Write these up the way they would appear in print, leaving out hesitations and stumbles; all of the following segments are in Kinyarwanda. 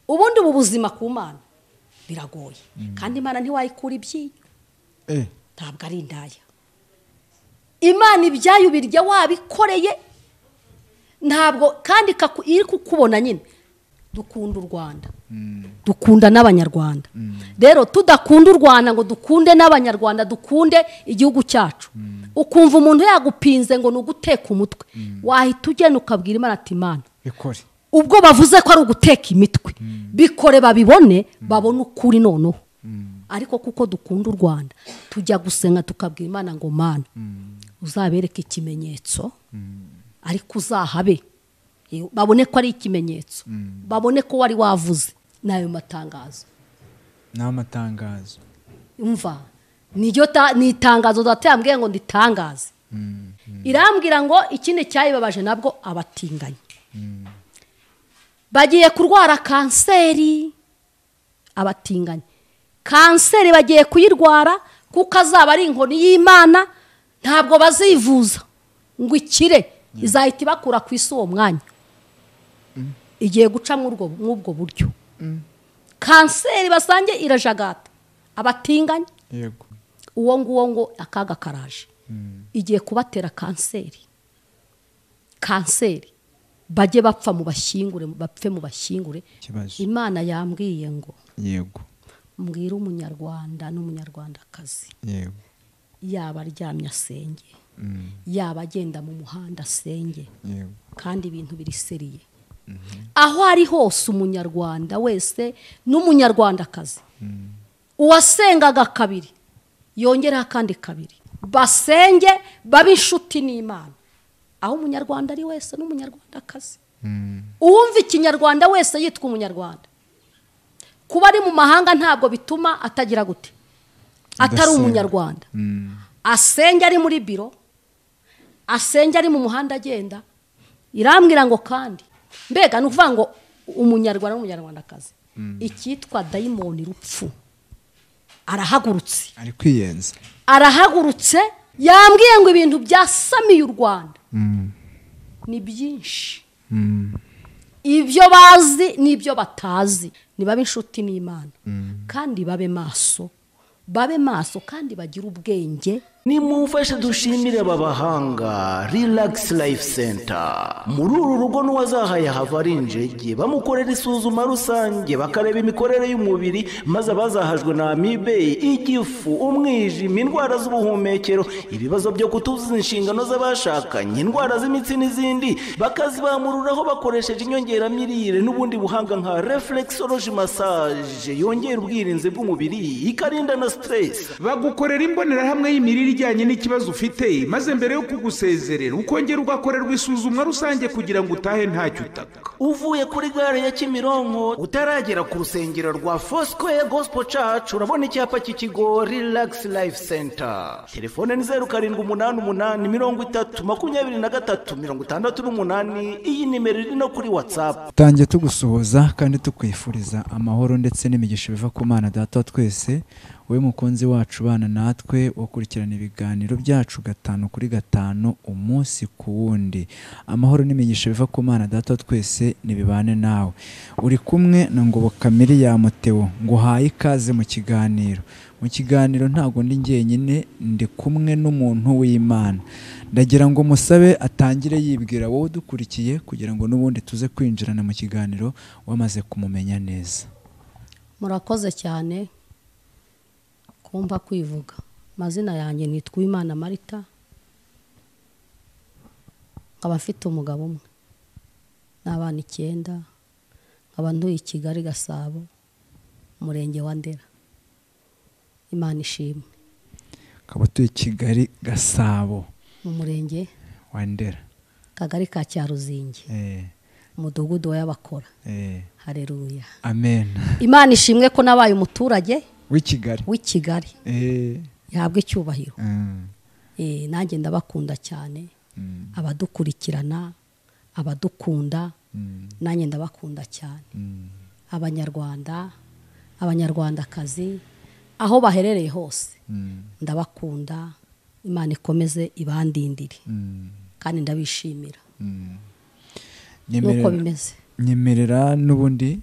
ubundi bubuzima ku Mana biragoye kandi Imana ntiwayikura ibyiyo ntabwo ari indaya. Imana ibyayo birya wabikoreye ntabwo kandi iri kukubona nyine. Dukunda u Rwanda dukunda n'abanyarwanda rero tudakunda u Rwanda ngo dukunde n'abanyarwanda dukunde igihugu cyacu ukumva umuntu yagupinze ngo nuguteka umutwe wahita ugenda ukabwira Imana ati Imana bikore ubwo bavuze ko ari uguteka imitwe bikore babibone babone ukuri noneho ariko kuko dukunda u Rwanda tujya gusenga tukabwira Imana ngo Mana uzabereke ikimenyetso ariko uzahabe babone ko ari ikimenyetso babone ko wari wavuze nayo matangazo n'amatangazo umva ni itangazo datambwiye ngo nditangaze irambwira ngo ikindi cyayibabaje nabwo abatinganye bagiye kurwara kanseri abatinganye kanseri bagiye kuyirwara kuko azaba ari inkoni y'Imana ntabwo bazivuza ngo ikire izahita ibakura ku isi uwo mwanya igiye guca mw'ubwo buryo kanseri basange irajagata abatinganye yego uwo nguwo ngo akaga karaje igiye kubatera kanseri bajye bapfa mu bashyingure bapfe mu bashyingure. Imana yambwiye ngo yego mbwira umunyarwanda n'umunyarwandakazi yego yaba aryamye asenge yaba agenda mu muhanda asenge kandi ibintu biriseriye aho ari hose umunyarwanda wese n'umunyarwandakazi uwasengaga kabiri yongeraho akandi kabiri basenge babe inshuti n'Imana aho umunyarwanda ari wese n'umunyarwandakazi uwumva ikinyarwanda wese yitwa umunyarwanda kuba ari mu mahanga ntabwo bituma atagira gute atari umunyarwanda asenge ari muri biro asenge ari mu muhanda agenda irambwira ngo kandi mbega nukuvuga ngo umunyarwanda n'umunyarwandakazi icyitwa dayimoni rupfu arahagurutse ari kwiyenza arahagurutse yambwiye ngo ibintu byasamiye u Rwanda ni byinshi ibyo bazi n'ibyo batazi nibabe inshuti n'Imana kandi babe maso kandi bagira ubwenge. Nimumfashe dushimire aba bahanga Relax Life Center. Muri uru rugo n'uwazahaye hava ari injege bamukorera isuzuma rusange bakareba imikorere y'umubiri maze abazahajwe na amibe igifu umwijima indwara z'ubuhumekero ibibazo byo kutuzuza inshingano z'abashakanye indwara z'imitsi n'izindi bakazibamururaho bakoresheje inyongeramirire n'ubundi buhanga nka reflexology massage yongera ubwirinzi bw'umubiri ikarinda na stress. Bagukorera imbonerahamwe y'imirire ijyanye n'ikibazo ufite maze mbere yo kugusezerera ukongera ugakorerwa isuzumwa rusange kugira ngo utahe ntacyo utaka. Uvuye kuri gare ya Kimironko utaragera ku rusengero rwa Foursquare Gospel Church urabona icyapa cy'ikigo Relax Life Center. Telefone ni 0788302368. Iyi nimero iri no kuri WhatsApp. Tangiye tugusuhuza kandi tukwifuriza amahoro ndetse n'imigisha biva ku Mana Data twese. We mukunzi wacu bana natwe wakurikirana ibiganiro byacu 5 umunsi ku wundi. Amahoro n'imigisha biva ku Mana Data twese nibibane nawe. Uri kumwe na Ngobo Kamili ya Muteo ngo haye ikaze mu kiganiro. Mu kiganiro ntago ndi ngenyine ndi kumwe n'umuntu w'Imana. Ndagira ngo musabe atangire yibwira wowe dukurikiye kugira ngo nubundi tuze kwinjirana mu kiganiro wamaze kumumenya neza. Murakoze cyane kumva kwivuga. Mazina yanjye nitwa Imana Marita. Nkaba mfite umugabo umwe n'abana 9. Nkaba ntuye i Kigali Gasabo umurenge wa Ndera. Imana ishimwe. Nkaba tuye Kigali Gasabo mu murenge wa Ndera Kagari ka Cyaruzingi umudugudu w'abakora. Haleluya. Amen. Imana ishimwe ko nabaye umuturage w'ikigali yahabwa icyubahiro. Nanjye ndabakunda cyane abadukurikirana abadukunda nanjye ndabakunda cyane. Abanyarwanda abanyarwandakazi aho baherereye hose ndabakunda. Imana ikomeze ibandindire kandi ndabishimira. Nuko bimeze. Nyemerera nubundi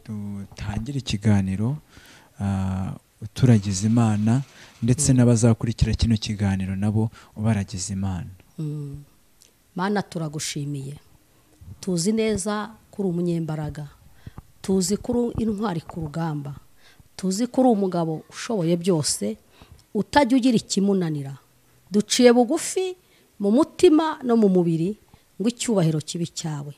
dutangire ikiganiro turagize Imana ndetse n'abazakurikira kino kiganiro nabo baragize Imana. Mana turagushimiye, tuzi neza kuri umunyembaraga, tuzi kuri intwari ku rugamba, tuzi kuri umugabo ushoboye byose utajya ugira ikimunanira. Duciye bugufi mu mutima no mu mubiri ngo icyubahiro kibi cyawe,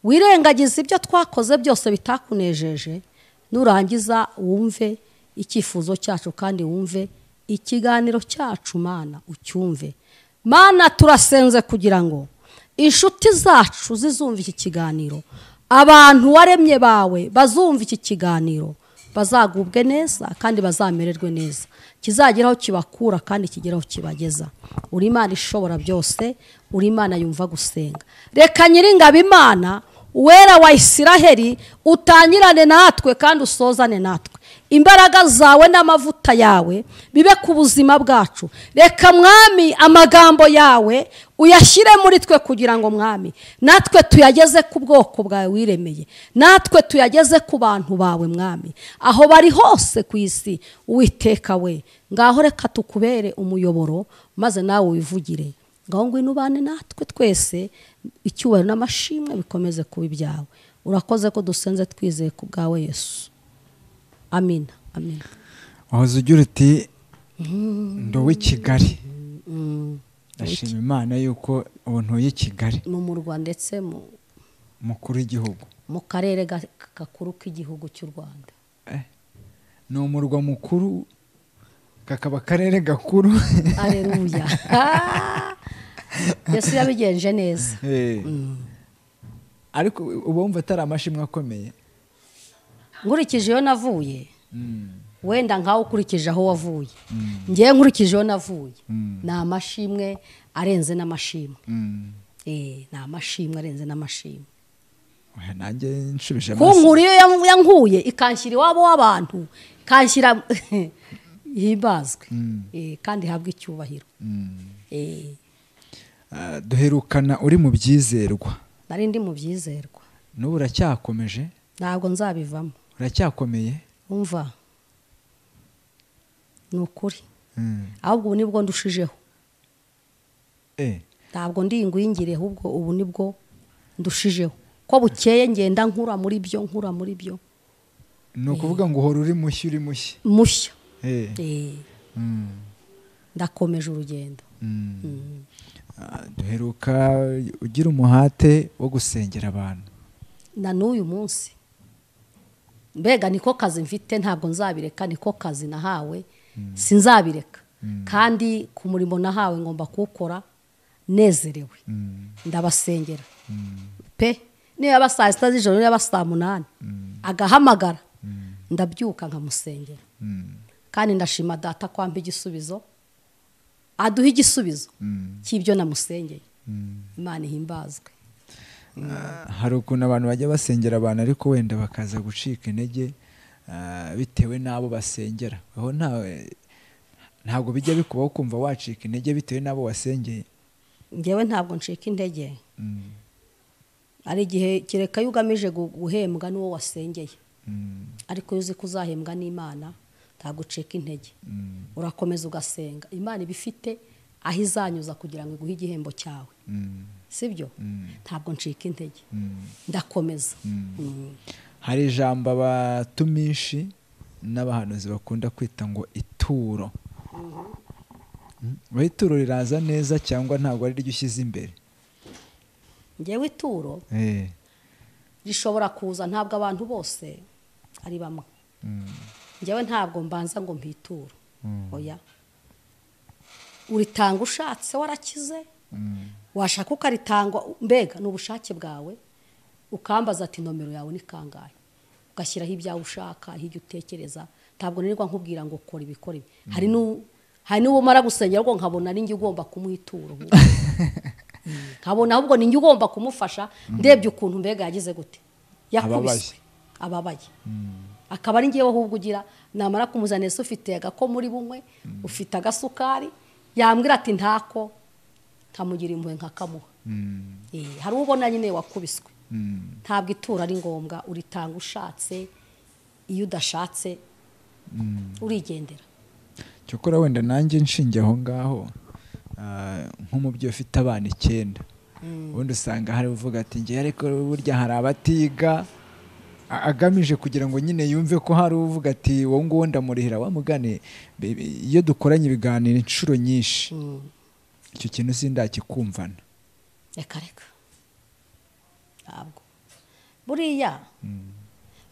wirengagiza ibyo twakoze byose bitakunejeje, nurangiza wumve icyifuzo cyacu kandi wumve ikiganiro cyacu. Mana ucyumve. Mana turasenze kugira ngo inshuti zacu zizumva iki kiganiro, abantu waremye bawe bazumva iki kiganiro, bazagubwe neza kandi bazamererwe neza, kizageraho kibakura kandi kigeraho kibageza. Uri Imana ishobora byose, uri Imana yumva gusenga. Reka Nyiringabo Imana Uwera wa Isiraheli utangirane natwe kandi usozane natwe. Imbaraga zawe n'amavuta yawe bibe ku buzima bwacu. Reka Mwami amagambo yawe uyashyire muri twe kugira ngo Mwami natwe tuyageze ku bwoko bwawe wiremeye, natwe tuyageze ku bantu bawe Mwami aho bari hose ku isi. Uwiteka we, ngaho reka tukubere umuyoboro maze nawe wivugire. Ngaho ngwino ubane natwe twese, icyubahiro n'amashimwe bikomeze kuba ibyawe. Urakoze ko dusenze twizeye ku bwawe Yesu. Amina. Amina. Wahoze ugira uti ndowe Kigali. Ndashima Imana yuko ntuye i Kigali mu murwa ndetse mukuru w'igihugu, mu karere gakuru k'igihugu cy'u Rwanda. Ni umurwa mukuru kakaba akarere gakuru. Aleluya. Yesu yabigenje neza. Ariko ubumva atari amashimwe akomeye. Nkurikije iyo navuye, wenda nkaho ukurikije aho wavuye, ngewe nkurikije iyo navuye, ni amashimwe arenze n'amashimwe. Ni amashimwe arenze n'amashimwe. Nanjye nshubije amaso. Kunkura iyo yankuye ikanshyira iwabo w'abantu, ikanshyira himbazwe kandi habwe icyubahiro. Duherukana uri mu byizerwa. Nari ndi mu byizerwa. N'ubu uracyakomeje? Ntabwo nzabivamo. Uracyakomeye? Umva, ni ukuri. Ahubwo ubu nibwo ndushijeho. Ntabwo ndi ingwingire, ahubwo ubu nibwo ndushijeho. Ko bukeye ngenda nkura muri byo. Ni ukuvuga ngo uhora uri mushya, uri mushya. Mushya. Ndakomeje urugendo. Duheruka ugira umuhate wo gusengera abantu. Na n'uyu munsi. Mbega niko kazi mfite, ntabwo nzabireka, niko kazi nahawe, sinzabireka. Kandi ku murimo nahawe ngomba kuwukora nezerewe. Ndabasengera. Pe, niyo yaba saa sita z'ijoro, niyo yaba saa munani, agahamagara, ndabyuka nkamusengera. Kandi ndashima Data kwamba igisubizo, aduha igisubizo cy'ibyo namusengeye. Imana ihimbazwe. Hari ukuntu abantu bajya basengera abantu ariko wenda bakaza gucika intege bitewe n'abo basengera. Aho ntabwo bijya bikubaho kumva wacika intege bitewe n'abo wasengeye? Ngewe ntabwo ncika intege. Ari igihe kireka yugamije guhembwa n'uwo wasengeye, ariko uzi ko uzahembwa n'Imana ntabwo ucika intege. Urakomeza ugasenga, Imana ibifite aho izanyuza kugira ngo iguhe igihembo cyawe. Sibyo? Ntabwo ncika intege, ndakomeza. Hari ijambo abatumishi n'abahanuzi bakunda kwita ngo ituro. Ituro riraza neza cyangwa ntabwo ari ryo ushyize imbere? Ngewe ituro rishobora kuza, ntabwo abantu bose ari bamwe. Ngewe ntabwo mbanza ngo mpiture. Oya, uritanga ushatse warakize, washaka ukaritanga, mbega ni ubushake bwawe. Ukambaza ati nomero yawe ni kangahe, ugashyiraho ibyawe ushaka, ibyo utekereza. Ntabwo nirirwa nkubwira ngo kora ibikora ibi. Hari n'uwo umara gusengera ngo nkabona ari njye ugomba kumuhitura. Nkabona ahubwo ni njye ugomba kumufasha, ndebye ukuntu mbega yagize gute, yakubiswe, ababaye. Akaba ari njyewe ahubwo ugira, namara kumuzanira se ufite agako muri bumwe, ufite agasukari, yambwira ati ntako, kamugira impuhwe nkakamuha. Hari ubona nyine wakubiswe, ntabwo itura ari ngombwa uritanga ushatse iyo udashatse urigendera. cyokora wenda nanjye nshingiye aho ngaho nk'umubyeyi ufite abana 9 ubundi usanga hari uvuga ati ngiye ariko burya hari abatiga agamije kugira ngo nyine yumve ko hari uvuga ati wowe ngo ndamurihira wamugane. Iyo dukoranye ibiganiro inshuro nyinshi icyo kintu sindakikumvana. Reka ntabwo buriya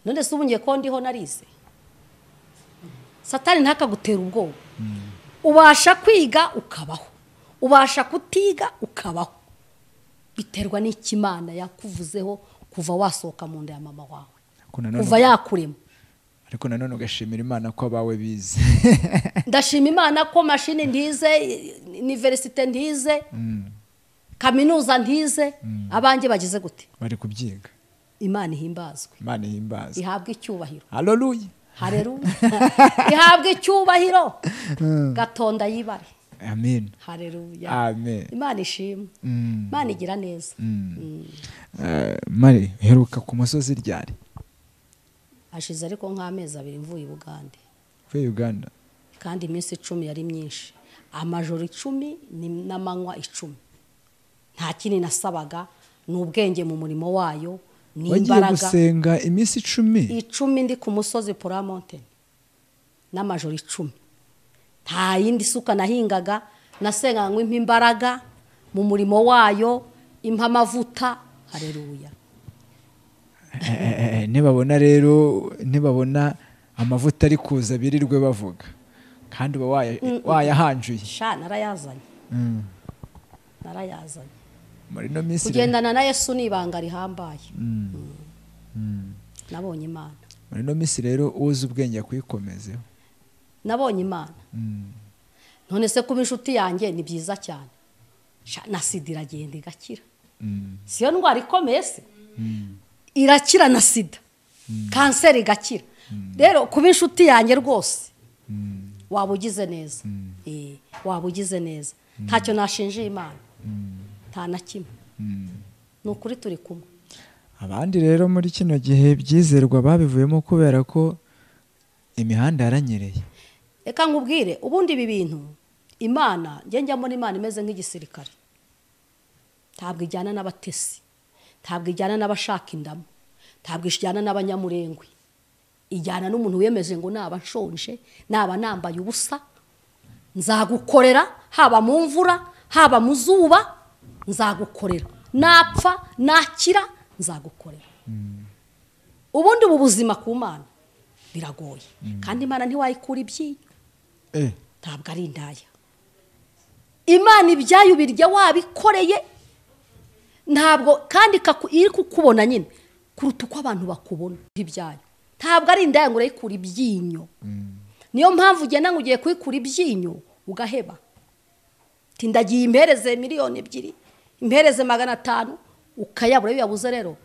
none se ubungiye ko ndiho narize Satani ntakagutera ubwoba. Ubasha kwiga ukabaho, ubasha kutiga ukabaho, biterwa n'ikimana yakuvuzeho kuva wasohoka mu nda ya mama wawe, kuva yakurema. Ariko nanone ugashimira Imana ko abawe bize. Ndashima Imana ko mashini ndize, universite ndize, kaminuza ndize, abanjye bagize gute bari kubyiga. Imana ihimbazwe, Imana ihimbazwe, ihabwe icyubahiro. Haleluya, haleluya. Ihabwe icyubahiro, gatonda yibare. Amen. Haleluya. Amen. Imana ishimwe. Imana igira neza. Mari heruka ku musozi ryari? Hashize ariko nk'amezi 2 mvuye Bugande. Vuye Uganda. Kandi iminsi 10 yari myinshi. Amajoro 10 n'amanywa 10. Nta kindi nasabaga n'ubwenge mu murimo wayo n'imbaraga. Wagiye gusenga iminsi 10 ndi ku musozi Pura Mountain. N'amajoro 10. Nta yindi suka nahingaga, nasenga ngo impa imbaraga mu murimo wayo, impa amavuta. Haleluya. Nibabona rero, nibabona amavuta ari kuza birirwe bavuga kandi wayahanjuye. Sha narayazanye. Narayazanye. Muri no minsi kugendana na Yesu nibanga rihambaye. Nabonye Imana. Muri no minsi rero uzi ubwenge kwikomezeho. Nabonye Imana. None se kuba inshuti yanjye ni byiza cyane. Na sida iragenda igakira. Siyo ndwara ikomeye se. Irakira na sida. Kanseri igakira. Rero kuba inshuti yanjye rwose wabugize neza. Wabugize neza. Ntacyo nashinje Imana. Nta na kimwe. Nukuri turi kumwe. Abandi rero muri kino gihe byizerwa babivuyemo kubera ko imihanda yaranyereye. Eka nkubwire ubundi ibi bintu Imana njya muri Imana imeze nk'igisirikare. Ntabwo ijyana n'abatesi, ntabwo ijyana n'abashaka indamo, ntabwo ijyana n'abanyamurengwe. Ijyana n'umuntu wiyemeje ngo naba nshonje, naba nambaye ubusa, nzagukorera haba mu mvura, haba mu zuba, nzagukorera. Napfa, nakira, nzagukorera. Ubundi ubu buzima ku Mana biragoye. Kandi Imana ntiwayikura ibyinyo. Ntabwo ari indaya. Imana ibyayo birya wabikoreye. Ntabwo kandi iri kukubona nyine kuruta uko abantu bakubona ibyayo. Ntabwo ari indaya ngo urayikura ibyinyo. Niyo mpamvu ugenda ngo ugiye kuyikura ibyinyo ugaheba. Tindagiye impereze 2,000,000, impereze 500, ukayabura yabuze rero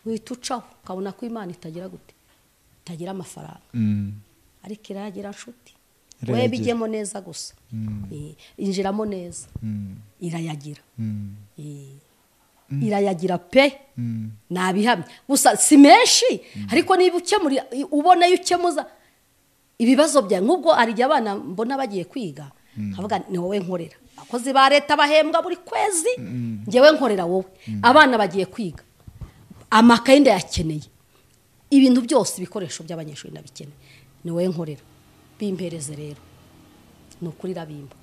uhita ucaho ukabona ko Imana itagira gute, itagira amafaranga. Ariko iragira nshuti. Wewe bijyemo neza gusa. Injiramo neza. Irayagira. Irayagira pe. Nabihamye. Gusa si menshi ariko niba ukemuri ubona yukemuza ibibazo bya nk'ubwo ari abana mbona bagiye kwiga. Kavuga ni wowe nkorera. Akozi ba leta bahembwa buri kwezi. Ngewe nkorera wowe. Abana bagiye kwiga. Amakaye ndayakeneye. Ibintu byose ibikoresho by'abanyeshuri ndabikeneye. Ni wowe nkorera. Bimpereze rero. Nukuri rabimba.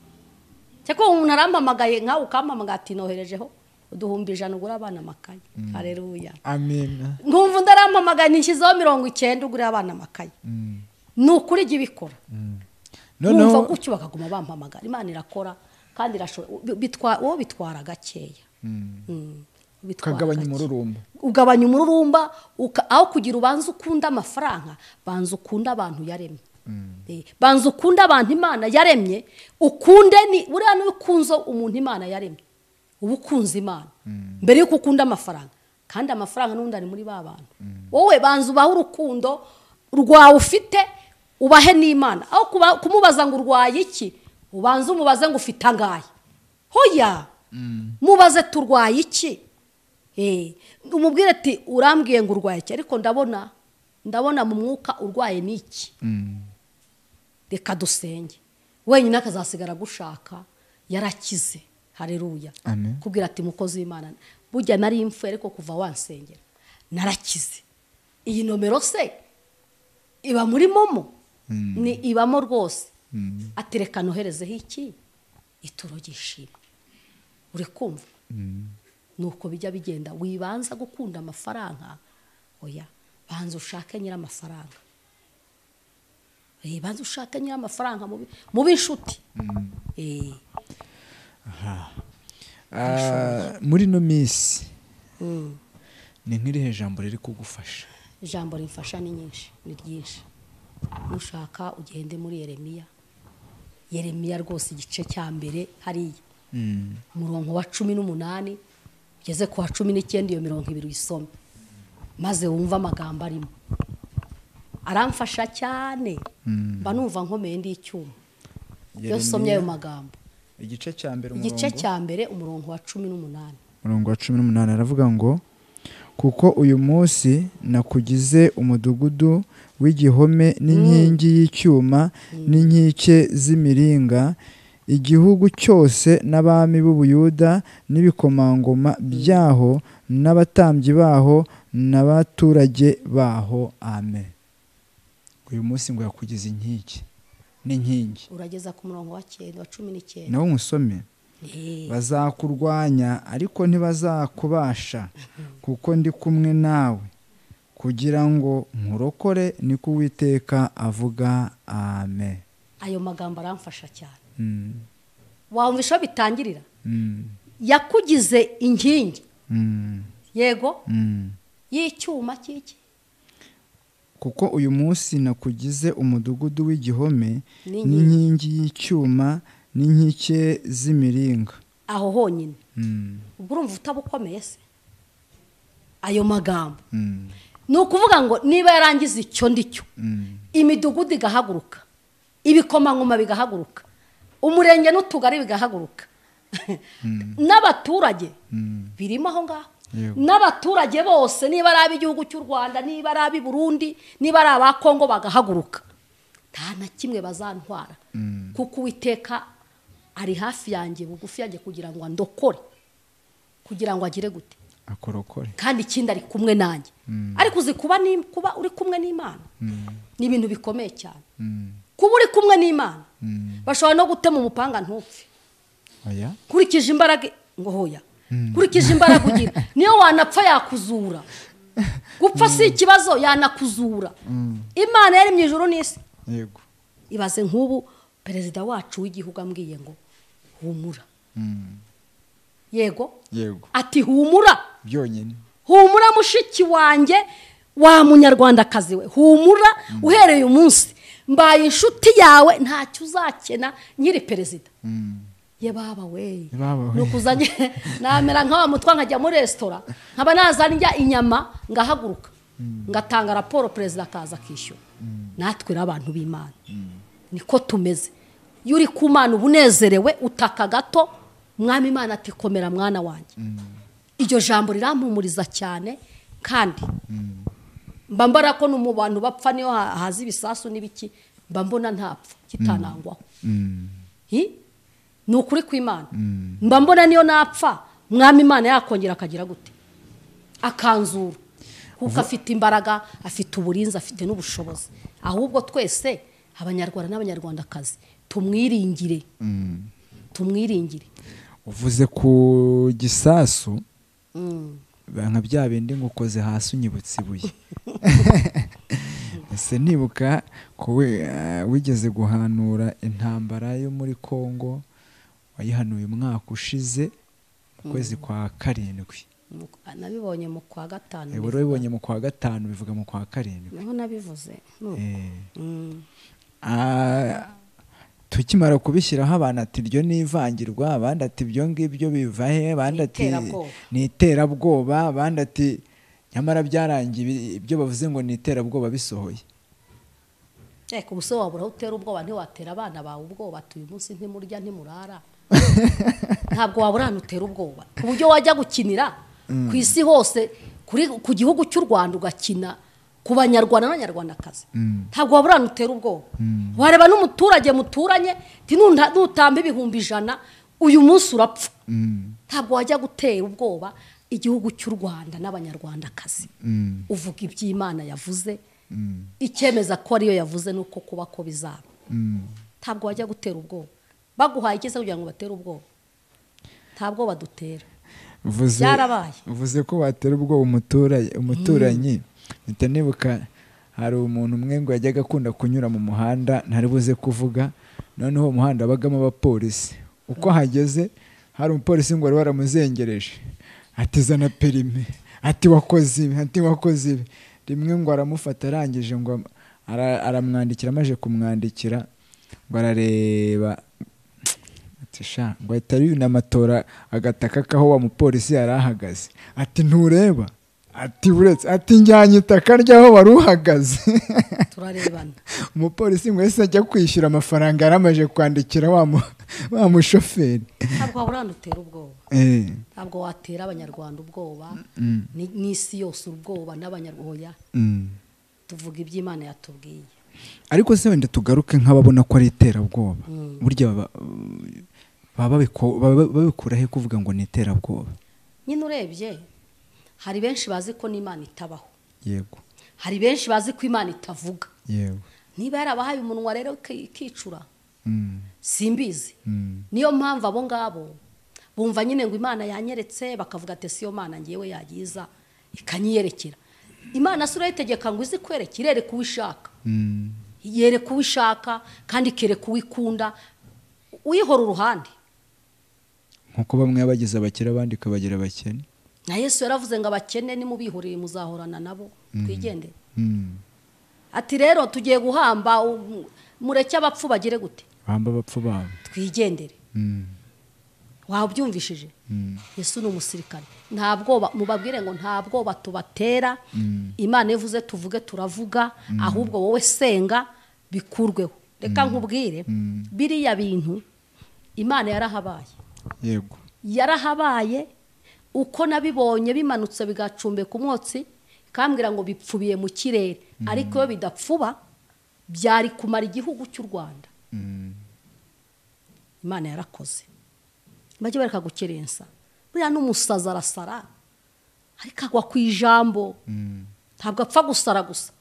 Cyako umuntu arampamagaye nka ukampamagara ati noherejeho uduhumbi 100 ugura abana amakaye. Haleluya. Amen. Nkumva ndarampamagaye nishyizeho 90 ugura abana amakaye. Nukuri gibikora. Numva gucyo bakaguma bampamagara. Imana irakora kandi irashobora wowe bitwara gakeya. Kagabanya umururumba. Ugabanya umururumba aho kugira ubanza ukunda amafaranga, banza ukunda abantu yaremye. Banza ukunda abantu Imana yaremye, ukunde ni buriya n'ukunzo umuntu Imana yaremye. Ubukunze Imana. Mbere yuko ukunda amafaranga. Kandi amafaranga n'undi ari muri ba bantu. Wowe banza ubaho urukundo rwawe ufite ubahe n'Imana. Aho kumubaza ngo urwaye iki, ubanza umubaze ngo ufite angahe. Hoya. Mubaze turwaye iki. umubwire ati urambwiye ngo urwaye iki, ariko ndabona mu mwuka urwaye n'iki, reka dusenge. Wenyine akazasigara gushaka yarakize. Haleluya. Kubwira ati mukozi w'Imana, burya nari impfu ariko kuva wansengera narakize. Iyi nomero se iba muri momo? Ni ibamo rwose. Ati reka noherezeho iki ituro gishima. Uri kumva? Nuko bijya bigenda. Wibanza gukunda amafaranga, oya, banza ushake nyira amafaranga. Banza ushake nyira amafaranga mu b'inshuti. Muri no minsi ni nk'irihe jambo riri kugufasha? Ijambo rimfasha ni nyinshi, ni ryinshi. Nushaka ugende muri Yeremiya rwose igice cya mbere hariya umurongo wa 18 ugeze ku wa 19 iyo 20 isome, maze wumva amagambo arimo. Aramfasha cyane, mba numva nkomeye ndi icyuma iyo somye ayo magambo. Igice cya mbere umurongo wa 18. Umurongo wa 18 aravuga ngo, kuko uyu munsi nakugize umudugudu w'igihome n'inkingi y'icyuma n'inkike z'imiringa, igihugu cyose n'abami b'Ubuyuda n'ibikomangoma byaho n'abatambyi baho n'abaturage baho. Amen. Uyu munsi ngo yakugize inkike n'inkingi. Urageza ku murongo wa 19. Nawo musome. Bazakurwanya ariko ntibazakubasha, kuko ndi kumwe nawe kugira ngo nkurokore, niko Uwiteka avuga. Amen. Ayo magambo aramfasha cyane. Wumvisha bitangirira? Yakugize inkingi. Yego? Y'icyuma kiki? Kuko uyu munsi nakugize umudugudu w'igihome n'inkingi y'icyuma n'inkike z'imiringa. Aho honyine. Ubwo urumva utabukomeye se? Ayo magambo. Ni ukuvuga ngo niba yarangiza icyo ndicyo, imidugudu igahaguruka, ibikomangoma bigahaguruka, umurenge n'utugari bigahaguruka, n'abaturage birimo aho ngaho, n'abaturage bose, niba ari ab'igihugu cy'u Rwanda, niba ari ab'i Burundi, niba ari aba Kongo bagahaguruka, nta na kimwe bazantwara, kuko Uwiteka ari hafi yanjye, bugufi yanjye, kugira ngo andokore, kugira ngo agire gute, akorokore, kandi ikindi ari kumwe nanjye. Ariko uzi kuba uri kumwe n'Imana ni ibintu bikomeye cyane. Kuba uri kumwe n'Imana bashobora no gutema umupanga ntupfe. Oya, kurikije imbaraga ngo hoya, kurikije imbaraga ugira, niyo wanapfa yakuzura. Gupfa si ikibazo, yanakuzura. Imana yari mu ijuru n'isi. Yego. Ibaze nk'ubu perezida wacu w'igihugu ambwiye ngo humura. Yego? Yego. Ati humura. Byonyine. Humura mushiki wanjye wa munyarwandakazi we. Humura, uhereye umunsi mbaye inshuti yawe, ntacyo uzakena nyiri perezida. Ye baba we. Nukuzanye namera nkawa mutwa nkajya muri restaurant, nkaba nazana inyama ngahaguruka, ngatanga raporo perezida akaza kishyura. Natwe abantu b'Imana niko tumeze. Yuri ku Mana ubunezerewe, utaka gato, Mwami Imana ati komera mwana wanjye. Iryo jambo rirampumuriza cyane, kandi mbambara ko no mu bantu bapfa niyo hazi ibisasu n'ibiki, mbambona ntapfa kitanangwaho. Ni ukuri kw'Imana. Mbambona niyo napfa, Mwami Imana yakongera akagira gute, akanzura, kuko afite imbaraga, afite uburinzi, afite n'ubushobozi. Ahubwo twese abanyarwanda n'abanyarwandakazi tumwiringire. Tumwiringire. Uvuze ku gisasu, nka bya bindi ngukoze hasi unyibutse ibuye. Ese nibuka ko wigeze guhanura intambara yo muri Kongo, wayihanuye umwaka ushize mu kwezi kwa 7. Nabibonye mu kwa 5. Eburo bibonye mu kwa 5, bivuga mu kwa 7. Naho nabivuze. Tukimara kubishyiraho abantu ati ryo nivangirwa, abandi ati byo ngibyo bivahe, abandi ati ni iterabwoba, abandi ati nyamara byarangiye ibyo bavuze ngo ni iterabwoba bisohoye. Ku buso wabura utera ubwoba, ntiwatera abana bawe ubwoba, uyu munsi ntimurya ntimurara. Ntabwo wabura utera ubwoba ku buryo wajya gukinira ku isi hose ku gihugu cy'u Rwanda ugakina ku banyarwanda n'abanyarwandakazi ntabwo waburana utera ubwoba wareba n'umuturage muturanye nutamba ibihumbi 100 uyu munsi urapfa ntabwo wajya gutera ubwoba igihugu cy'u Rwanda n'abanyarwandakazi uvuga iby'Imana yavuze icyemeza ko ariyo yavuze nuko kuba ko bizaba ntabwo wajya gutera ubwoba baguhaye ikese kugira ngo batere ubwoba ntabwo badutera byarabaye uvuze ko batera ubwoba umuturanyi mpita nibuka hari umuntu umwe ngo yajyaga akunda kunyura mu muhanda ntari buze kuvuga noneho umuhanda abagamo abapolisi uko hageze hari umupolisi ngo wari waramuzengereje ati zana perime ati wakoze ibi rimwe ngo aramufata arangije ngo aramwandikira amaje kumwandikira ngo arareba ati sha ngo ahita yunamatora agataka kaho wa mupolisi yari ahagaze ati ntureba ati uretse ati njyanye itaka ryaho wari uhagaze turarebana umupolisi ngo yese ajya kwishyura amafaranga yaramaje kwandikira wa mushoferi ntabwo waburana utera ubwoba ntabwo watera abanyarwanda ubwoba n'isi yose ubwoba n'abanyarwanda tuvuga iby'Imana yatubwiye ariko se wenda tugaruke nk'ababona ko ari iterabwoba burya babikura he kuvuga ngo ni iterabwoba nyine urebye hari benshi bazi ko n'Imana itabaho yego hari benshi bazi ko Imana itavuga yego niba yarabahaye umunwa rero kicura simbizi niyo mpamvu abo ngabo bumva nyine ngo Imana yanyeretse bakavuga ati siyo Mana ngiyewe yagiza ikanyiyerekera Imana sura yitegeka ngo izi kwerekera irere kuwishaka yere kuwishaka kandi kere kuwikunda uyihora uruhande nkuko bamwe yabagize abakire abandi kabagira abakene na Yesu yaravuze ngo abakene ni mubihoreye muzahorana nabo twigendere ati rero tugiye guhamba mureke abapfu bagire gute hamba abapfu babo twigendere wabyumvishije Yesu ni umusirikare ntabwo mubabwire ngo ntabwo batubatera Imana ivuze tuvuge turavuga ahubwo wowe senga bikurweho reka nkubwire biriya bintu Imana yarahabaye yego yarahabaye uko nabibonye bimanutse bigacumbe ku mwotsi kambwira ngo bipfubiye mu kirere ariko iyo bidapfuba byari kumara igihugu cy'u Rwanda Imana yarakoze bajye bareka gukerensa buriya n'umusaza arasara ariko agwa ku ijambo ntabwo apfa gusara gusa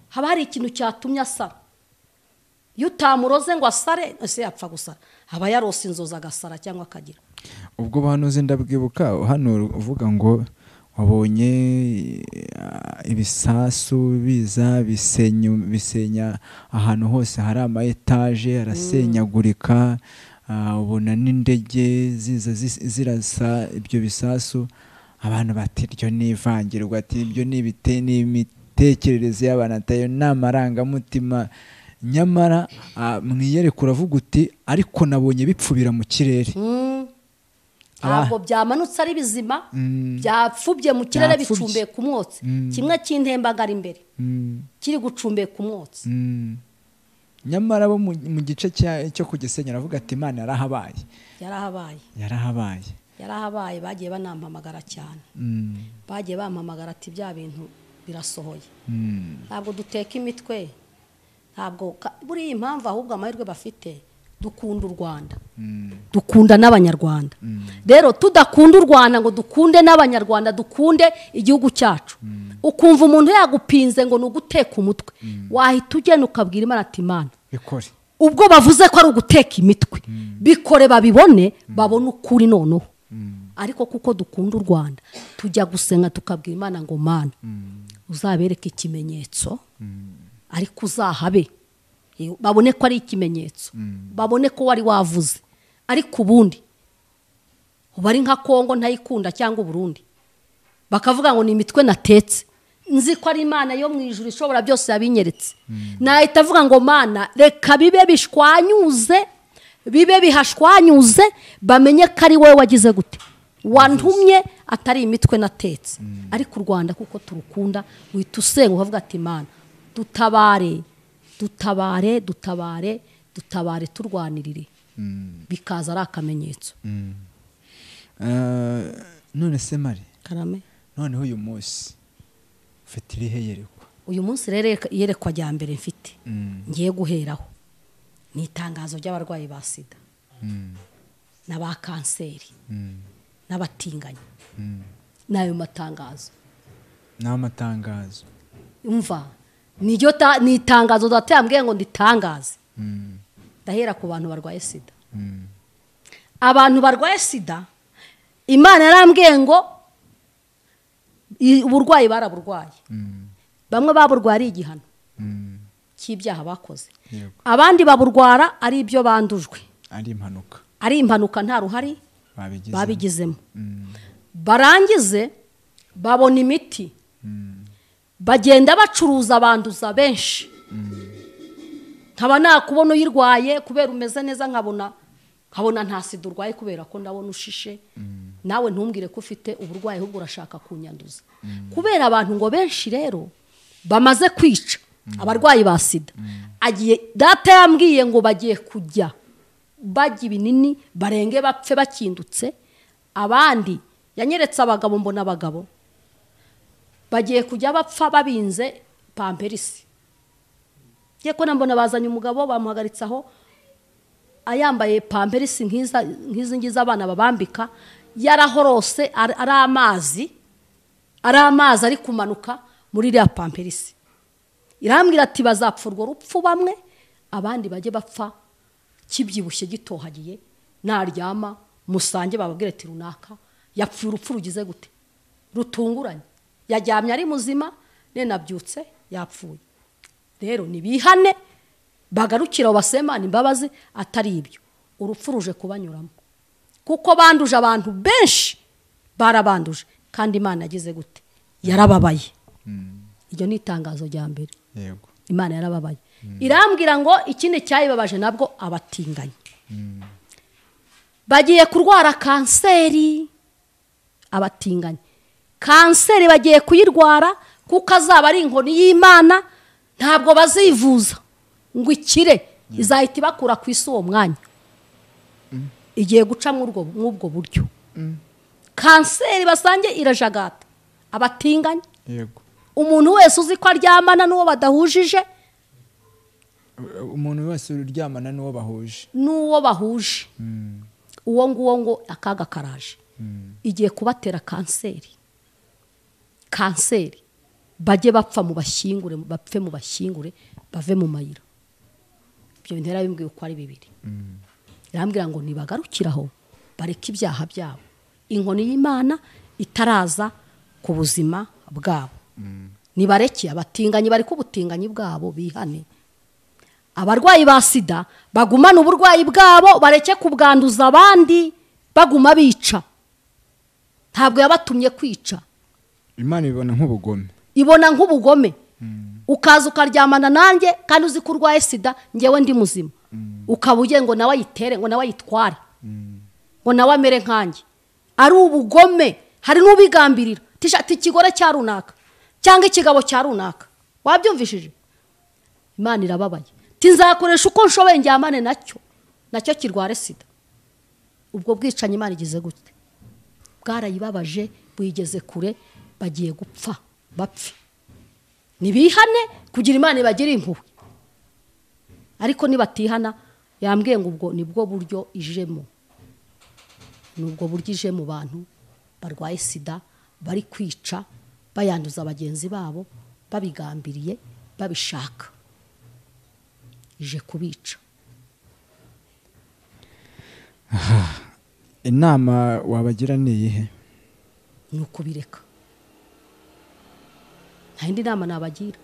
haba hari ikintu cyatumye asara iyo utamuroze ngo asare ese yapfa gusara aba yarose inzozi agasara cyangwa akagira ubwo bahanuzi ndabwibuka hano uvuga ngo wabonye ibisasu biza bisenya ahantu hose hari ama etaje arasenyagurika ubona n'indege ziza zirasa ibyo bisasu abantu bati ryo nivangirwa ati ibyo ni imitekerereze y'abantu atayo n'amarangamutima nyamara mwiyereka uravuga uti ariko nabonye bipfubira mu kirere ntabwo byamanutse ari bizima byapfubye mu kirere bicumbiye ku mwotsi kimwe cy'intembagara imbere kiri gucumbiye ku mwotsi nyamara bo mu gice cyo kugisenya aravuga ati Imana yarahabaye bagiye banampamagara cyane bagiye bampamagara ati bya bintu birasohoye ntabwo duteka imitwe ntabwo buriya impamvu ahubwo amahirwe bafite dukunda u Rwanda dukunda n'abanyarwanda rero tudakunda u Rwanda ngo dukunde n'abanyarwanda dukunde igihugu cyacu ukumva umuntu yagupinze ngo ni uguteka umutwe wahita ugenda ukabwira Imana ati Imana bikore ubwo bavuze ko ari uguteka imitwe bikore babibone babone ukuri noneho ariko kuko dukunda u Rwanda tujya gusenga tukabwira Imana ngo Mana uzabereke ikimenyetso ariko uzahabe babone ko ari ikimenyetso babone ko wari wavuze ariko ubundi ubari nka Kongo ntayikunda cyangwa Burundi bakavuga ngo ni imitwe natetse nzi ko ari Imana yo mu ijuru ishobora byose yabinyeretse nahita avuga ngo Mana reka bibe bishwanyuze bibe bihashwanyuze bamenye ko ari wowe wagize gute wantumye atari imitwe natetse ariko u Rwanda kuko turukunda wita usenga ukavuga ati Mana dutabare turwanirire bikaza ari akamenyetso none se Mari karame. noneho uyu munsi ufite irihe yerekwa? Uyu munsi rero yerekwa rya mbere mfite ngiye guheraho ni itangazo ry'abarwayi ba sida n'aba kanseri n'abatinganyi. N'ayo matangazo umva ni itangazo datambwiye ngo nditangaze. Ndahera ku bantu barwaye sida. Abantu barwaye sida Imana yarambwiye ngo uburwayi baraburwaye. Bamwe baburwara ari igihano cy'ibyaha bakoze, abandi baburwara ari ibyo bandujwe, ari impanuka nta ruhari babigizemo. Barangize babona imiti, bagenda bacuruza abanduza benshi. Nkaba nakubona uyirwaye kubera umeze neza, nkabona nta sida urwaye kubera ko ndabona ushishe. Nawe ntumbwire ko ufite uburwayi ahubwo urashaka kunyanduza. Kubera abantu ngo benshi rero bamaze kwica abarwayi ba sida. Data yambwiye ngo bagiye kujya bajya ibinini barenge bapfe bakindutse. Abandi yanyeretse abagabo, mbona abagabo bagiye kujya bapfa babinze pamperisi. Yeko nambona bazanye umugabo bamuhagaritse aho ayambaye pamperisi nk'izi ngiza abana babambika, yarahorose ari amazi ari kumanuka muri iriya pamperisi. Irambwira ati bazapfa urwo rupfu bamwe, abandi bajye bapfa kibyibushye gitohagiye. Naryama musange bababwire ati runaka yapfuye urupfu rugize gute, rutunguranye. Yajyamye ari muzima, nabyutse yapfuye. Rero nibihane bagarukira basemana imbabazi, atari ibyo urupfu ruje kubanyuramo, kuko banduje abantu benshi, barabanduje kandi Imana yagize gute, yarababaye. Iryo ni itangazo rya mbere. Imana yarababaye. Irambwira ngo ikindi cyayibabaje nabwo abatinganyi bagiye kurwara kanseri. Abatinganyi kanseri bagiye kuyirwara kuko azaba ari inkoni y'Imana, ntabwo bazivuza ngo ikire, izahita ibakura ku isi uwo mwanya. Igiye guca mw'ubwo buryo. Kanseri basange irajagata. Abatinganyi, umuntu wese uzi ko aryamana n'uwo badahujije, umuntu wese uryamana n'uwo bahuje, uwo nguwo ngo akaga karaje. Igiye kubatera kanseri. Bajye bapfa mu bashyingure, bapfe mu bashyingure, bave mu mayira. Ibyo bintu yarabimbwiye uko ari bibiri. Irambwira ngo nibagarukiraho bareke ibyaha byabo, inkoni y'Imana itaraza ku buzima bwabo. Nibareke abatinganyi bari ku butinganyi bwabo, bihane. Abarwayi ba sida bagumana uburwayi bwabo, bareke kubwanduza abandi baguma bica. Ntabwo yabatumye kwica. Imana ibona nk'ubugome. Ukaza ukaryamana nanjye kandi uzi ko urwaye sida, ngewe ndi muzima. Ukaba ugiye ngo nawe ayitere, ngo nawe ayitware, ngo nawe amere nkanjye. Ari ubugome. Hari n'ubigambirira ati ikigore cya runaka cyangwa ikigabo cya runaka. Wabyumvishije? Imana irababaye. Nzakoresha uko nshoboye njyamane nacyo kirware sida. Ubwo bwicanyi Imana igize gute, bwarayibabaje, buyigeze kure, bagiye gupfa bapfe. Nibihane kugira Imana ibagire impuhwe. Ariko nibatihana, yambwiye ngo ubwo nibwo buryo ijemo. Nubwo buryo ije mu bantu barwaye sida, bari kwica, bayanduza bagenzi babo, babigambiriye, babishaka. Ije kubica. Inama wabagira ni iyihe? Ni ukubireka. Nta yindi nama nabagira.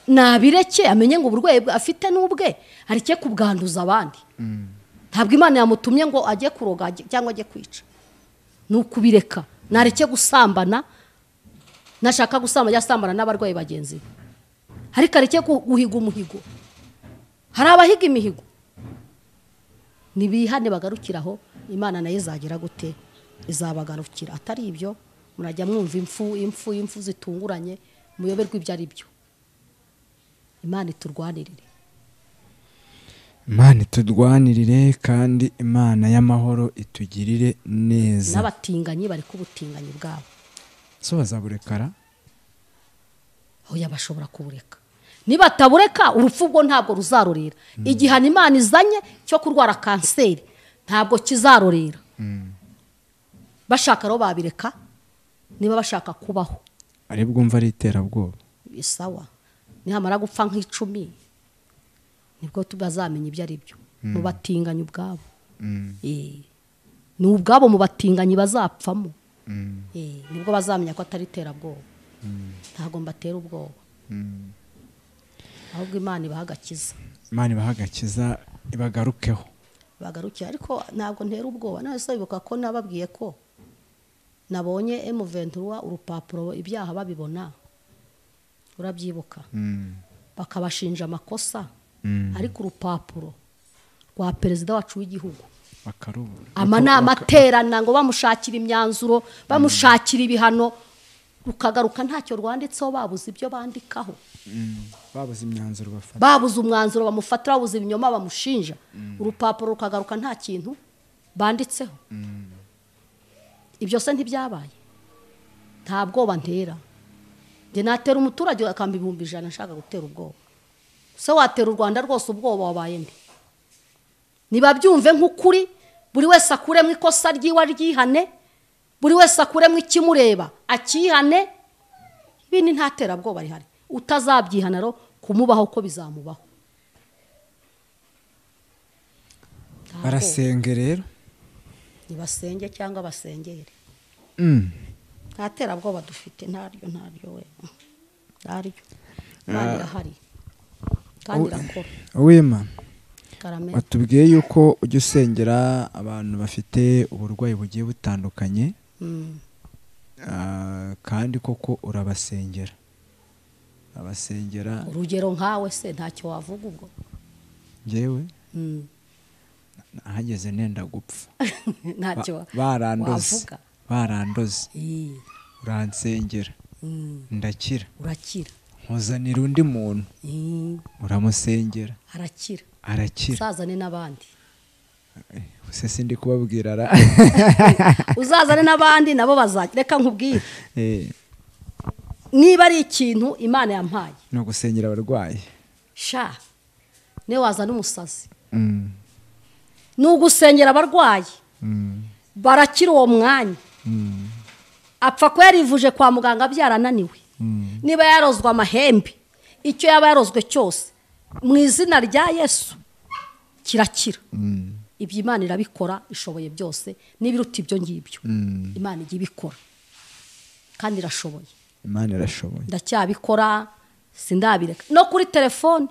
Nabireke, amenye ngo uburwayi afite n'ubwe, areke kubwanduza abandi. Ntabwo Imana yamutumye ngo ajye kuroga cyangwa ajye kwica. Ni ukubireka. Nareke gusambana, nashaka gusambana yasambana n'abarwayi bagenzi be. Ariko areke guhiga umuhigo. Hari abahiga imihigo. Nibihane bagarukiraho, Imana nayo izagira gute, izabagarukira. Atari ibyo murajya mwumva impfu zitunguranye, muyoberwa ibyo ari byo. Imana iturwanirire kandi Imana y'amahoro itugirire neza. N'abatinganyi bari ku butinganyi bwabo. so bazaburekara oya bashobora kubureka niba tabureka urupfu bwo ntabwo ruzarorera igihano Imana izanye cyo kurwara kanseri ntabwo kizarorera bashaka ro babireka niba bashaka kubaho ari bwumva ari iterabwoba bisawa nihamara gupfa nk'icumi nibwo tubazamenya ibyo ari byo mu batinganya ubwabo ni ubwabo mu batinganyi bazapfamo nibwo bazamenya ko atari iterabwoba ntabwo mbatera ubwoba ahubwo Imana ibahagakiza ibagarukeho bagarukiye ariko ntabwo ntera ubwoba nase bibuka ko nababwiye ko nabonye M23 urupapuro ibyaha babibona urabyibuka bakabashinja amakosa ariko urupapuro rwa perezida wacu w'igihugu bakarubura amanama aterana ngo bamushakira imyanzuro bamushakira ibihano rukagaruka ntacyo rwanditseho babuze ibyo bandikaho babuze imyanzuro bafata babuze umwanzuro bamufatira babuze ibinyoma bamushinja urupapuro rukagaruka nta kintu banditseho ibyo se ntibyabaye nta bwoba ntera njye natera umuturage akamba 100,000 nshaka gutera ubwoba se watera u Rwanda rwose ubwoba wabaye nde niba byumve nk'ukuri buri wese akuremo ikosa ryiwa ryihane buri wese akuremo ikimureba akihane ibindi ntatera bwoba rihari utazabyihana ro kumubaho ko bizamubaho barasenge rero nibasenge cyangwa basengere ntatera bwoba dufite ntaryo we ntaryo Imana irahari kandi irakora wema Karame watubwiye yuko ujya usengera abantu bafite uburwayi bugiye butandukanye kandi koko urabasengera urugero nkawe se ntacyo wavuga ubwo njyewe nahageze nenda gupfa ntacyo barandoze uransengera ndakira urakira nkuzanira undi muntu uramusengera arakira uzazane n'abandi se sindi kubabwira uzazane n'abandi nabo bazakira reka nkubwire niba ari ikintu Imana yampaye no gusengera abarwayi sha ne wazana umusazi n'ugusengera abarwayi barakira uwo mwanya apfa ko yarivuje kwa muganga byarananiwe niba yarozwa amahembe icyo yaba yarozwe cyose mu izina rya Yesu kirakira ibyo Imana irabikora ishoboye byose nibiruta ibyo ngibyo Imana igi bikora kandi irashoboye Imana irashoboye ndacyabikora sindabireka no kuri telefone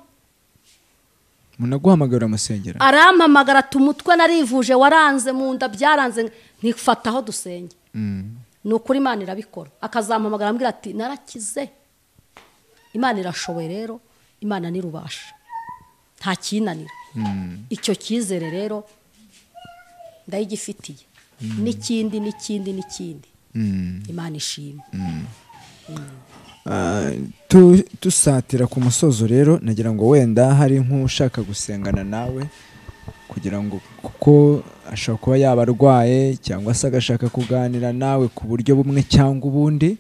munaguhamagara musengera arampamagara tumutwe narivuje waranze mu nda byaranze ntifataho dusenge nukuri Imana irabikora akazampamagara ambwira ati narakize Imana irashoboye rero Imana nirubasha nta kinanira icyo kizere rero ndayigifitiye n'ikindi Imana ishimwe tusatira ku musozo rero nagira ngo wenda hari nk'ushaka gusengana nawe kugira ngo kuko ashobora kuba yaba arwaye cyangwa se agashaka kuganira nawe ku buryo bumwe cyangwa ubundi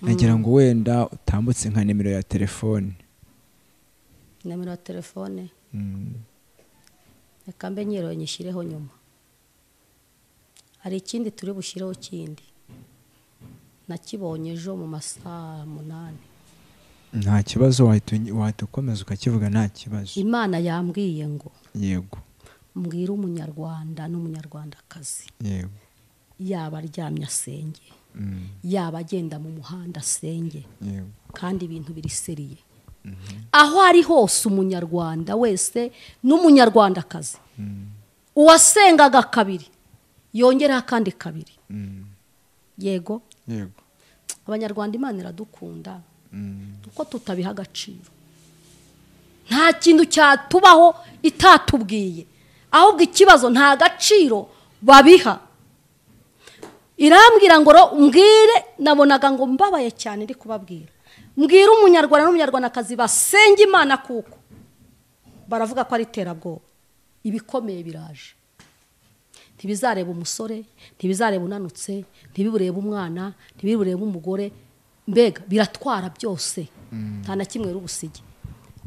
nagira ngo wenda utambutse nka nimero ya telefone reka mbe nyeroye nyishyireho nyuma hari ikindi turi bushyireho kindi nakibonye ejo mu masaha 8 nta kibazo wahita ukomeza ukakivuga nta kibazo Imana yambwiye ngo yego mbwira umunyarwanda n'umunyarwandakazi yego yaba aryamye asenge yaba agenda mu muhanda asenge kandi ibintu biri seriye aho ari hose umunyarwanda wese n'umunyarwandakazi uwasengaga kabiri yongeraho kandi kabiri yego abanyarwanda Imana iradukunda kuko tutabiha agaciro nta kintu cyatubaho itatubwiye ahubwo ikibazo nta gaciro babiha irambwira ngo mbwire nabonaga ngo mbabaye cyane ndi kubabwira mbwira umunyarwanda n'umunyarwandakazi basenga Imana kuko baravuga ko ari iterabwoba ibikomeye biraje ntibizareba umusore, ntibizareba unanutse, ntibibureba umwana, ntibibureba umugore, mbega biratwara byose, nta na kimwe rubusige.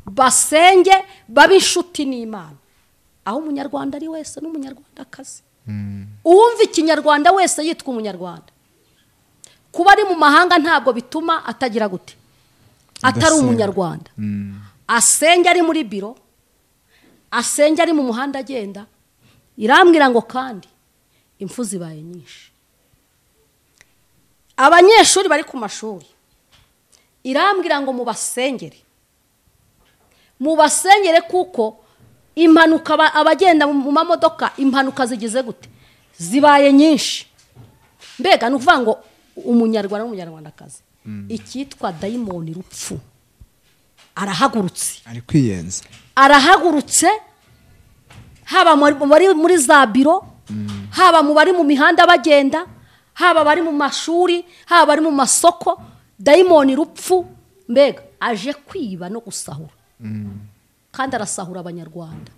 Basenge babe inshuti n'Imana, aho umunyarwanda ari wese n'umunyarwandakazi. Uwumva ikinyarwanda wese yitwa umunyarwanda. Kuba ari mu mahanga ntabwo bituma atagira gute, atari umunyarwanda. Asenge ari muri biro, asenge ari mu muhanda agenda. Irambwira ngo kandi impfu zibaye nyinshi. Abanyeshuri bari ku mashuri, irambwira ngo mubasengere kuko impanuka abagenda mu mamodoka, impanuka zigize gute, zibaye nyinshi. Mbega ni ukuvuga ngo umunyarwanda n'umunyarwandakazi, icyitwa dayimoni rupfu arahagurutse, ari kwiyenza, arahagurutse, haba muri za biro, haba mu bari mu mihanda bagenda, haba bari mu mashuri, haba bari mu masoko. Dayimoni rupfu mbega aje kwiba no gusahura, kandi arasahura abanyarwanda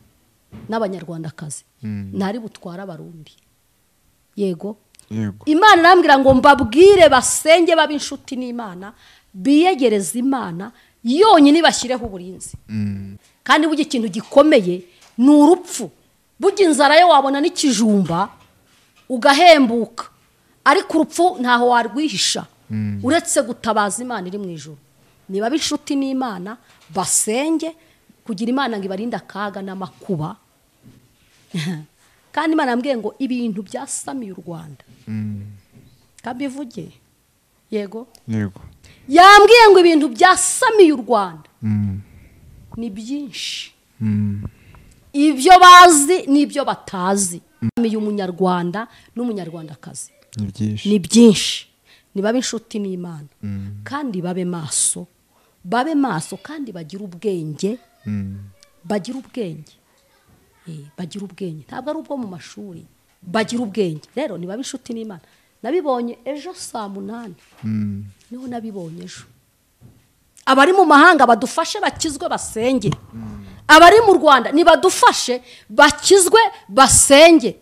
n'abanyarwandakazi, ntari butwara abarundi. Yego, Imana irambwira ngo mbabwire basenge babe inshuti n'Imana, biyegereza Imana yonyine, bashyireho uburinzi. Kandi burya ikintu gikomeye ni urupfu. Burya inzara yo wabona n'ikijumba ugahembuka, ariko urupfu ntaho warwihisha uretse gutabaza Imana iri mu ijuru. Niba inshuti n'Imana, basenge kugira Imana ngo ibarinde akaga n'amakuba. Kandi Imana yambwiye ngo ibintu byasamiye u Rwanda, kabivuge. Yego, yambwiye ngo ibintu byasamiye u Rwanda ni byinshi, ibyo bazi n'ibyo batazi. Umunyarwanda n'umunyarwandakazi ni byinshi. Nibabe inshuti n'Imana, kandi babe maso kandi bagire ubwenge, bagire ubwenge, ntabwo ari ubwo mu mashuri, bagire ubwenge. Rero nibabe inshuti n'Imana. Nabibonye ejo saa 8, niho nabibonye ejo. Abari mu mahanga badufashe bakizwe basenge, abari mu Rwanda nibadufashe bakizwe basenge.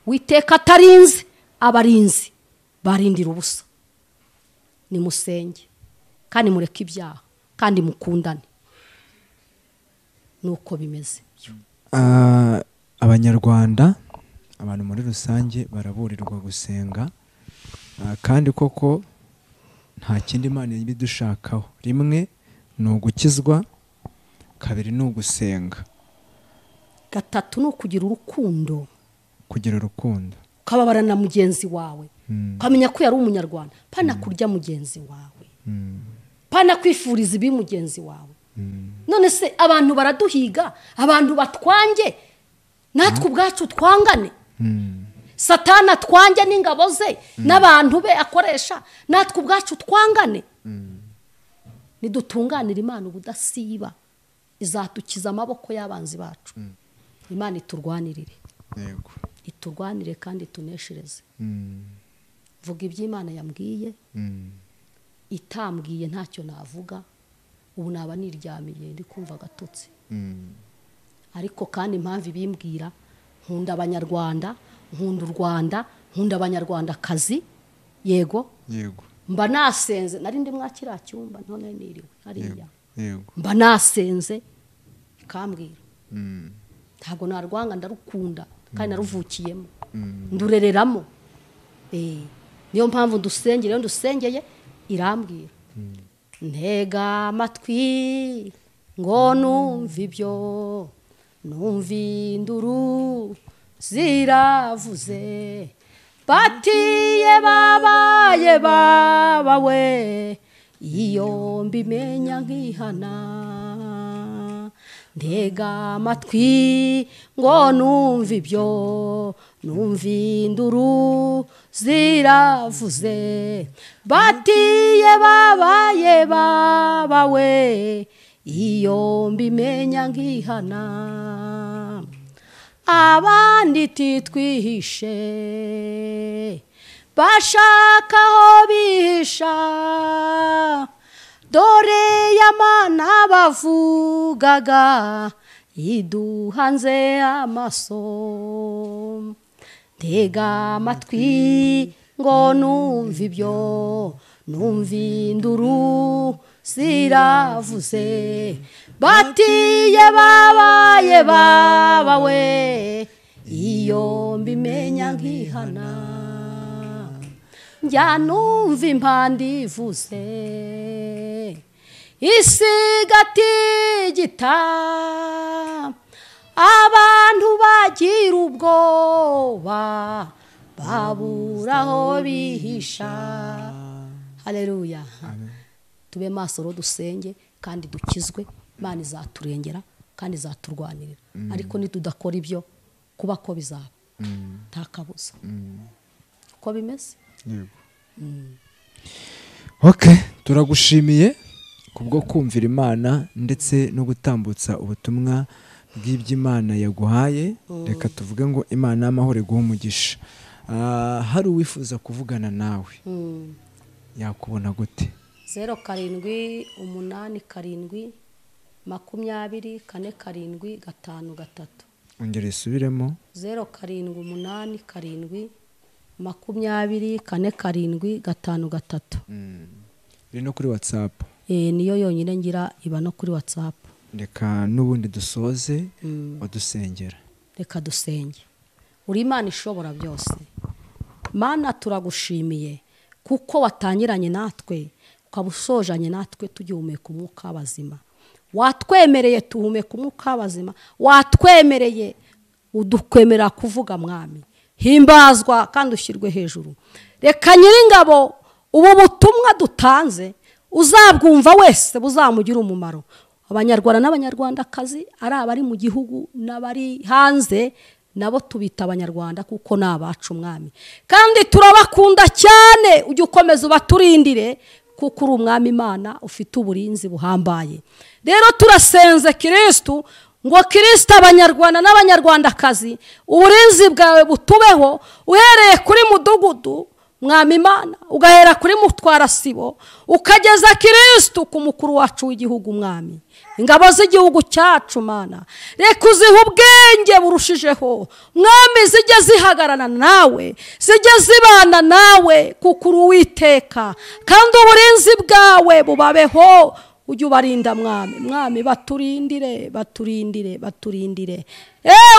Witeka atarinze abarinzi barindira ubusa. Nimusenge kandi mureke ibyaha kandi mukundane. Nuko bimeze. Abanyarwanda, abantu muri rusange baraburirwa gusenga, kandi koko nta kindi Imana ibidushakaho. Rimwe ni ugukizwa, kabiri ni ugusenga, gatatu ni ukugira urukundo, ukababara na mugenzi wawe, ukamenya ko yari umunyarwanda, pana kurya mugenzi wawe, pana kwifuriza ibi mugenzi wawe. None se abantu baraduhiga, abantu batwange, natwe ubwacu twangane. Satana twange n'ingabo ze n'abantu be akoresha, natwe ubwacu twangane. Nidutunganira Imana ubudasiba, izatukiza amaboko y'abanzi bacu. Imana iturwanirire, iturwanire kandi tuneshereze. Vuga iby'Imana yambwiye, itambwiye ntacyo navuga. Ubu naba niryamiye ndi kumva gatotsi. Ariko kandi impamvu ibimbwira, nkunda abanyarwanda, nkunda u Rwanda, nkunda abanyarwandakazi. Yego, mba nasenze, nari ndi mwakira cyumba none niriwe hariya. Mba nasenze ikambwira, ntabwo narwanga, ndarukunda kandi naruvukiyemo, ndurereramo. Niyo mpamvu ndusengere, iyo ndusengeye irambwira, ntega amatwi ngo numva ibyo, numva induru ziravuze, batiye babaye babawe, iyo mbimenya nkihana. Ntega amatwi ngo numva ibyo, numva induru ziravuze, batiye babaye babawe, iyo mbimenya nkihana. Abandi titwihishe, bashaka aho bihisha, dore y'Imana bavugaga iduhanze amaso. tega amatwi ngo numve ibyo numva induru ziravuze batiye babaye babawe iyo mbimenya nkihana njya numva impanda ivuze isigatigita abantu bagira ubwoba babura aho bihisha. Haleluya. Tube maso ro dusenge kandi dukizwe, Imana izaturengera kandi izaturwanirira. Ariko nitudakora ibyo kuba ko bizaba nta kabuza. Uko bimeze. Okay, turagushimiye kubwo kumvira Imana ndetse no gutambutsa ubutumwa bw'iby'Imana yaguhaye. Reka tuvuge ngo Imana y'amahoro iguhe umugisha. Hari uwifuza kuvugana nawe yakubona gute? 0787204753. Ongera isubiremo. 0787204753. Iri no kuri WhatsApp. Niyo yonyine ngira, iba no kuri WhatsApp. Reka nubundi dusoze wadusengera. Reka dusenge. Uri Imana ishobora byose. Mana turagushimiye kuko watangiranye natwe ukabusojanye natwe tugihumeka umwuka w'abazima. Watwemereye tuhumeka umwuka w'abazima. Watwemereye udukwemerera kuvuga Mwami. Himbazwa kandi ushyirwe hejuru. Reka Nyiringabo ubu butumwa dutanze uzabwumva wese buzamugira umumaro. Abanyarwanda n'abanyarwandakazi ari abari mu gihugu n'abari hanze nabo tubita abanyarwanda kuko nabacu Mwami. Kandi turabakunda cyane, ujye ukomeza ubaturindire kuko uri Umwami Imana ufite uburinzi buhambaye. Rero turasenze Kristo ngo Kristo abanyarwanda n'abanyarwandakazi uburinzi bwawe butubeho uhereye kuri mudugudu Mwami Imana, ugahera kuri mutwara sibo ukageza Kristo ku mukuru wacu w'igihugu Mwami. Ingabo z'igihugu cyacu Mana, reka uzihe ubwenge burushijeho Mwami, zijye zihagarana nawe, zijye zibana nawe kuko uri Uwiteka, kandi uburinzi bwawe bubabeho. Ujye ubarinda Mwami. Mwami baturindire, baturindire, baturindire.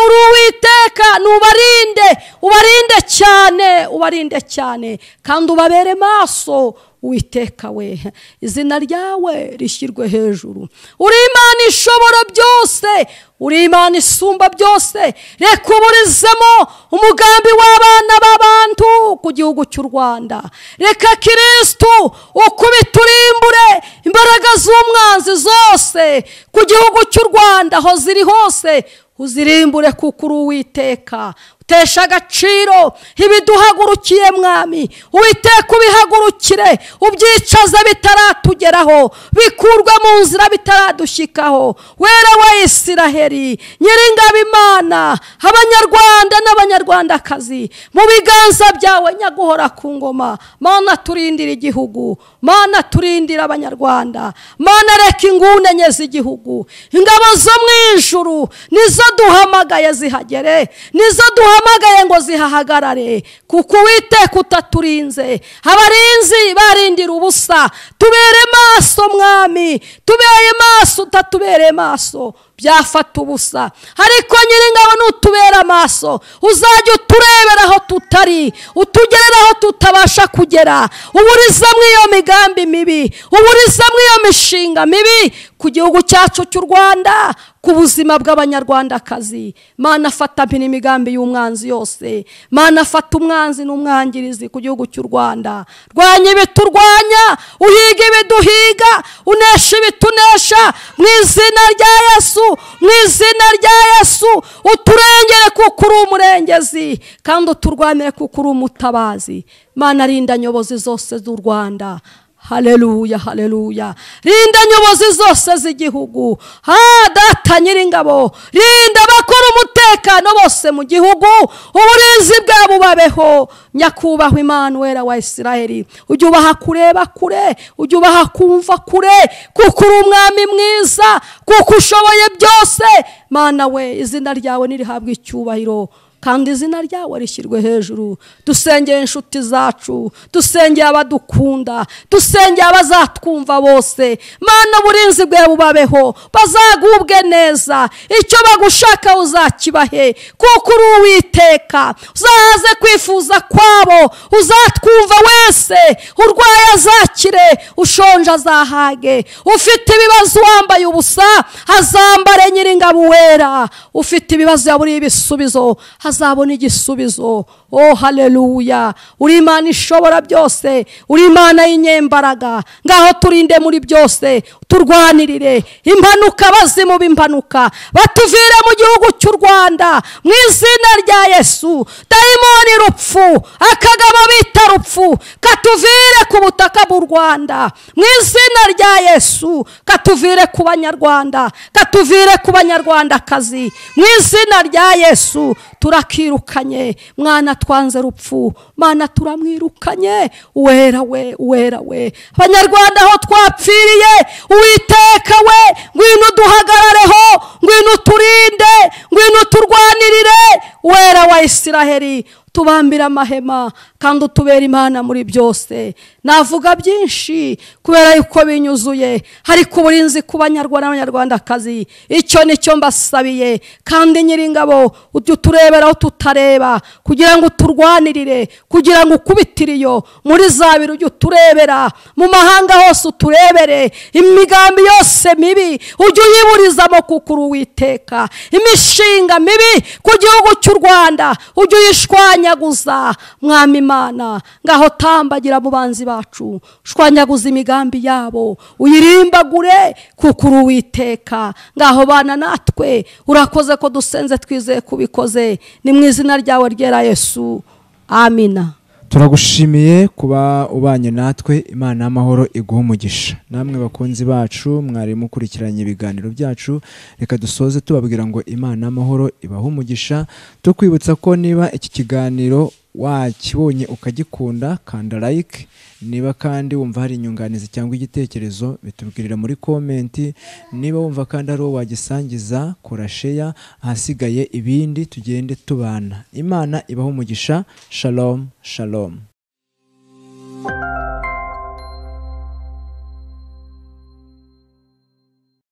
Uri Uwiteka, nubarinde, ubarinde cyane, ubarinde cyane, kandi ubabere maso Uwiteka we. Izina ryawe rishyirwe hejuru. Uri Imana ishobora byose, uri Imana isumba byose. Reka uburizemo umugambi w'abana b'abantu ku gihugu cy'u Rwanda. Reka Kristo ukubiturimbure imbaraga z'umwanzi zose ku gihugu cy'u Rwanda aho ziri hose. Uzirimbure kuko uri Uwiteka. Utesha agaciro ibiduhagurukiye Mwami. Uwiteka ubihagurukire, ubyicaza bitaratugeraho, bikurwa mu nzira bitaradushyikaho. Wera wa Isiraheli, Nyiringabo Imana, abanyarwanda n'abanyarwandakazi mu biganza byawe nyaguhora ku ngoma. Mana turindira igihugu, Mana turindira abanyarwanda, Mana reka ingune nye z'igihugu. Ingabo zo mu ijuru nizo duhamagaye zihagere, nizo duhamagaye ngo zihahagarare kuko Uwiteka utaturinze. Abarinzi barindira ubusa. Tubere maso Mwami, tubere maso, utatubere maso byafata ubusa. Ariko Nyiringabo nutubera maso uzajya uturebera aho tutari, utugerera aho tutabasha kugera. Uburiza mu iyo migambi mibi, uburiza mu iyo mishinga mibi ku gihugu cyacu cy'u Rwanda, ku buzima bw'abanyarwandakazi. Mana fata imigambi y'umwanzi yose. Mana fata umwanzi n'umwangirizi ku gihugu cy'u Rwanda. Rwanya ibiturwanya, uhiga ibiduhiga, unesha ibitunesha mu izina rya Yesu, mu izina rya Yesu. Uturengere kuko uri umurengezi kandi uturwanire kuko uri umutabazi. Mana rinda nyobozi zose z'u Rwanda. Haleluya, haleluya. Rinda nyobozi zose z'igihugu. Data Nyiringabo, rinda bakora umutekano bose mu gihugu, uburinzi bwabo babeho. Nyakubahwa Imana wera wa Isiraheli, ujye ubaha kureba kure, ujye ubaha kumva kure kuko uri Umwami mwiza, kuko ushoboye byose. Mana we, izina ryawe nirihabwe icyubahiro kandi izina ryawe rishyirwe hejuru. Dusengeye inshuti zacu, dusengeye abadukunda, dusengeye abazatwumva bose. Mana uburinzi bwe bubabeho, bazagubwe neza, icyo bagushaka uzakibahe kuko uri Uwiteka. Uzahaze kwifuza kwabo, uzatwumva wese, urwaye azakire, ushonje azahage, ufite ibibazo wambaye ubusa azambare Nyiringabo wera, ufite ibibazo yaburiye ibisubizo hazabona igisubizo. Oh haleluya, uri Imana ishobora byose, uri Imana y'inyembaraga. Ngaho turinde muri byose, turwanirire impanuka, abazimu b'impanuka batuvire mu gihugu cy'u Rwanda mu izina rya Yesu. Dayimoni rupfu, akagabo bita rupfu, katuvire ku butaka bw'u Rwanda mu izina rya Yesu. Katuvire ku Banyarwanda, katuvire ku Banyarwandakazi mu izina rya Yesu. Turakirukanye mwana, twanze rupfu, Mana turamwirukanye. Wera we, wera we, Abanyarwanda aho twapfiriye, Uwiteka we, ngwino duhagarareho, ngwino turinde, ngwino turwanirire. Wera wa Isiraheli, tubambira amahema kandi utubera Imana muri byose. Navuga byinshi kubera yuko binyuzuye, ariko uburinzi ku Banyarwanda n'Abanyarwandakazi icyo nicyo mbasabiye. Kandi Nyiringabo ujye utureberaho tutareba, kugira ngo turwanirire, kugira ngo ukubitiriyo muri zabiri ujye uturebera, mu mahanga hose uturebere, imigambi yose mibi ujye uyiburizamo kuko uri Uwiteka. Imishinga mibi ku gihugu cy'u Rwanda ujye uyishwanyaguza Mwami Imana. Ngaho tambagira mu banzi bacu, shwanyaguza imigambi yabo, uyirimbagure kuko uri Uwiteka. Ngaho bana natwe, urakoze ko dusenze twizeye kubikoze, ni mu izina ryawe ryera Yesu, amina. Turagushimiye kuba ubanye natwe. Imana y'amahoro iguha umugisha. Namwe bakunzi bacu mwari mukurikiranye ibiganiro byacu, reka dusoze tubabwira ngo Imana y'amahoro ibaha umugisha. Tukwibutsa ko niba iki kiganiro wakibonye ukagikunda, kanda like. Niba kandi wumva hari inyunganizi cyangwa igitekerezo, bitubwirira muri komenti. Niba wumva kandi ari wagisangiza, kora share, ahasigaye ibindi tugende tubana. Imana ibaha umugisha. Shalom, shalom.